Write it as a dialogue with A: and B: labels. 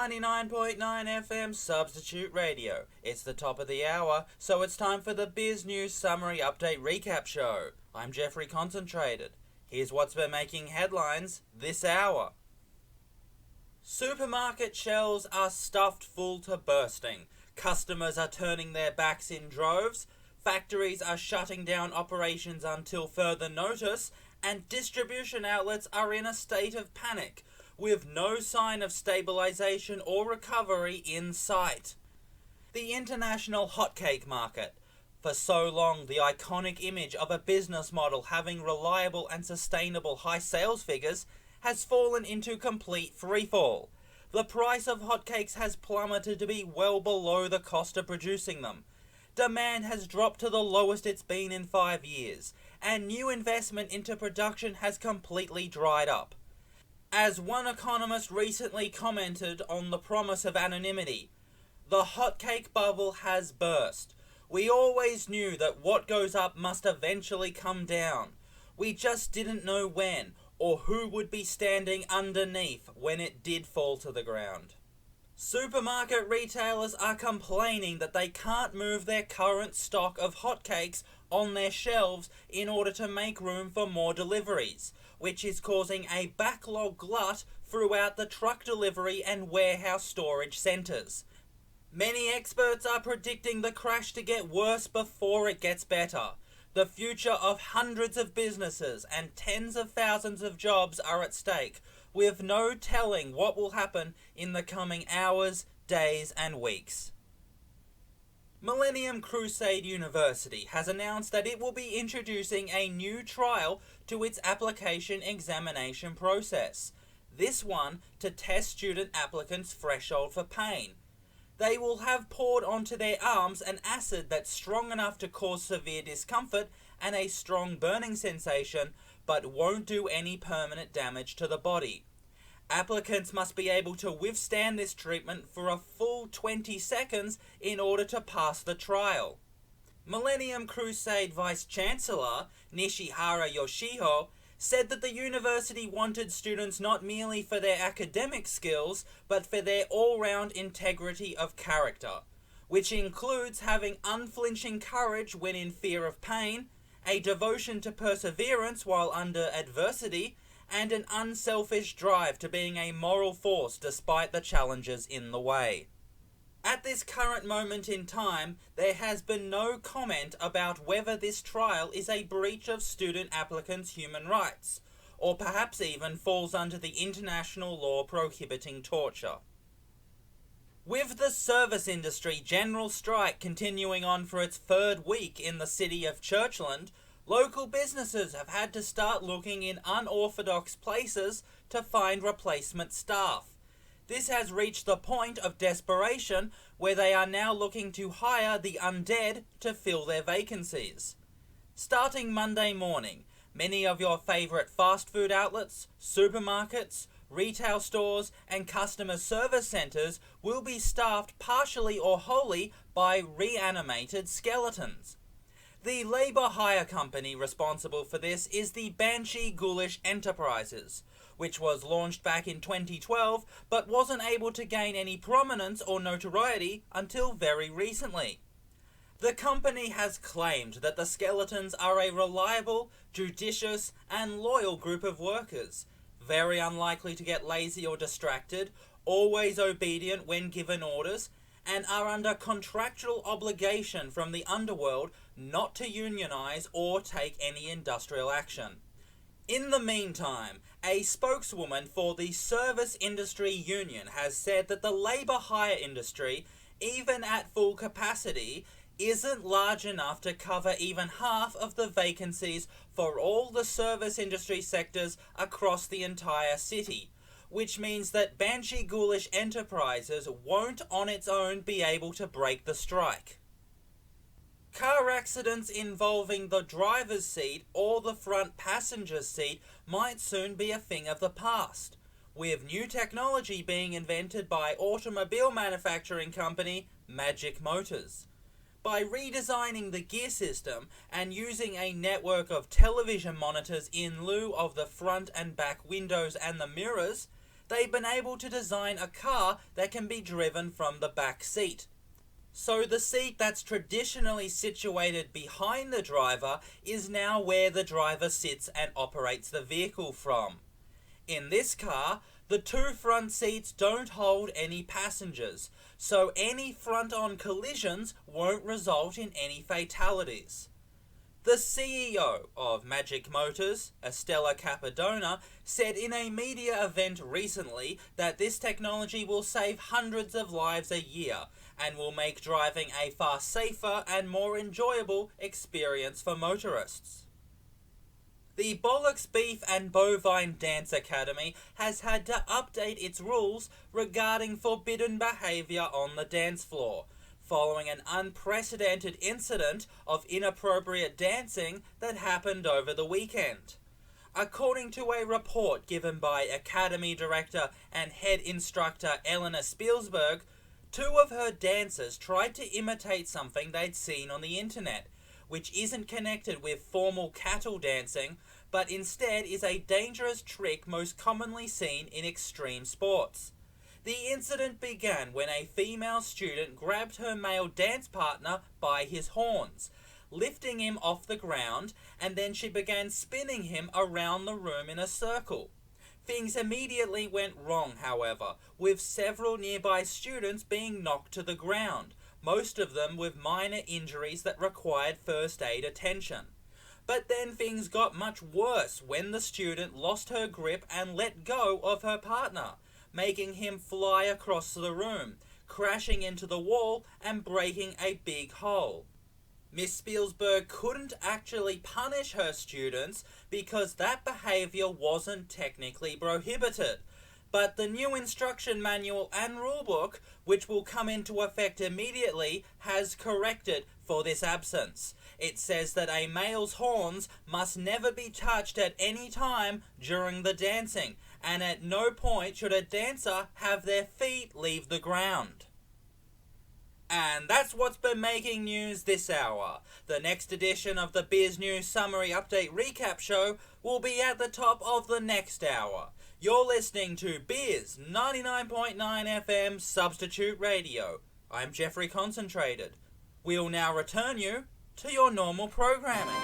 A: 99.9 FM Substitute Radio. It's the top of the hour, so it's time for the Bizz News Summary Update Recap Show. I'm Geoffrey Concentrated. Here's what's been making headlines this hour. Supermarket shelves are stuffed full to bursting. Customers are turning their backs in droves. Factories are shutting down operations until further notice. And distribution outlets are in a state of panic, with no sign of stabilization or recovery in sight. The international hotcake market, for so long the iconic image of a business model having reliable and sustainable high sales figures, has fallen into complete freefall. The price of hotcakes has plummeted to be well below the cost of producing them. Demand has dropped to the lowest it's been in 5 years, and new investment into production has completely dried up. As one economist recently commented on the promise of anonymity, the hotcake bubble has burst. We always knew that what goes up must eventually come down. We just didn't know when, or who would be standing underneath when it did fall to the ground. Supermarket retailers are complaining that they can't move their current stock of hotcakes on their shelves in order to make room for more deliveries, which is causing a backlog glut throughout the truck delivery and warehouse storage centres. Many experts are predicting the crash to get worse before it gets better. The future of hundreds of businesses and tens of thousands of jobs are at stake, with no telling what will happen in the coming hours, days and weeks. Millennium Crusade University has announced that it will be introducing a new trial to its application examination process, this one to test student applicants' threshold for pain. They will have poured onto their arms an acid that's strong enough to cause severe discomfort and a strong burning sensation, but won't do any permanent damage to the body. Applicants must be able to withstand this treatment for a full 20 seconds in order to pass the trial. Millennium Crusade Vice-Chancellor Nishihara Yoshiho said that the university wanted students not merely for their academic skills, but for their all-round integrity of character, which includes having unflinching courage when in fear of pain, a devotion to perseverance while under adversity, and an unselfish drive to being a moral force despite the challenges in the way. At this current moment in time, there has been no comment about whether this trial is a breach of student applicants' human rights, or perhaps even falls under the international law prohibiting torture. With the service industry general strike continuing on for its third week in the city of Churchland, local businesses have had to start looking in unorthodox places to find replacement staff. This has reached the point of desperation where they are now looking to hire the Undead to fill their vacancies. Starting Monday morning, many of your favourite fast food outlets, supermarkets, retail stores and customer service centres will be staffed partially or wholly by reanimated skeletons. The labour hire company responsible for this is the Banshee Ghoulish Enterprises, which was launched back in 2012 but wasn't able to gain any prominence or notoriety until very recently. The company has claimed that the skeletons are a reliable, judicious and loyal group of workers, very unlikely to get lazy or distracted, always obedient when given orders, and are under contractual obligation from the underworld not to unionize or take any industrial action. In the meantime, a spokeswoman for the Service Industry Union has said that the labour hire industry, even at full capacity, isn't large enough to cover even half of the vacancies for all the service industry sectors across the entire city, which means that Banshee Ghoulish Enterprises won't on its own be able to break the strike. Car accidents involving the driver's seat or the front passenger's seat might soon be a thing of the past, with new technology being invented by automobile manufacturing company Magic Motors. By redesigning the gear system and using a network of television monitors in lieu of the front and back windows and the mirrors, they've been able to design a car that can be driven from the back seat. So the seat that's traditionally situated behind the driver is now where the driver sits and operates the vehicle from. In this car, the two front seats don't hold any passengers, so any front-on collisions won't result in any fatalities. The CEO of Magic Motors, Estella Capadona, said in a media event recently that this technology will save hundreds of lives a year and will make driving a far safer and more enjoyable experience for motorists. The Bollocks Beef and Bovine Dance Academy has had to update its rules regarding forbidden behaviour on the dance floor, following an unprecedented incident of inappropriate dancing that happened over the weekend. According to a report given by Academy Director and Head Instructor Eleanor Spielsberg, two of her dancers tried to imitate something they'd seen on the internet, which isn't connected with formal cattle dancing, but instead is a dangerous trick most commonly seen in extreme sports. The incident began when a female student grabbed her male dance partner by his horns, lifting him off the ground, and then she began spinning him around the room in a circle. Things immediately went wrong, however, with several nearby students being knocked to the ground, most of them with minor injuries that required first aid attention. But then things got much worse when the student lost her grip and let go of her partner, making him fly across the room, crashing into the wall and breaking a big hole. Miss Spielsberg couldn't actually punish her students because that behaviour wasn't technically prohibited. But the new instruction manual and rulebook, which will come into effect immediately, has corrected for this absence. It says that a male's horns must never be touched at any time during the dancing, and at no point should a dancer have their feet leave the ground. And that's what's been making news this hour. The next edition of the Bizz News Summary Update Recap Show will be at the top of the next hour. You're listening to Bizz 99.9 FM Substitute Radio. I'm Geoffrey Concentrated. We'll now return you to your normal programming.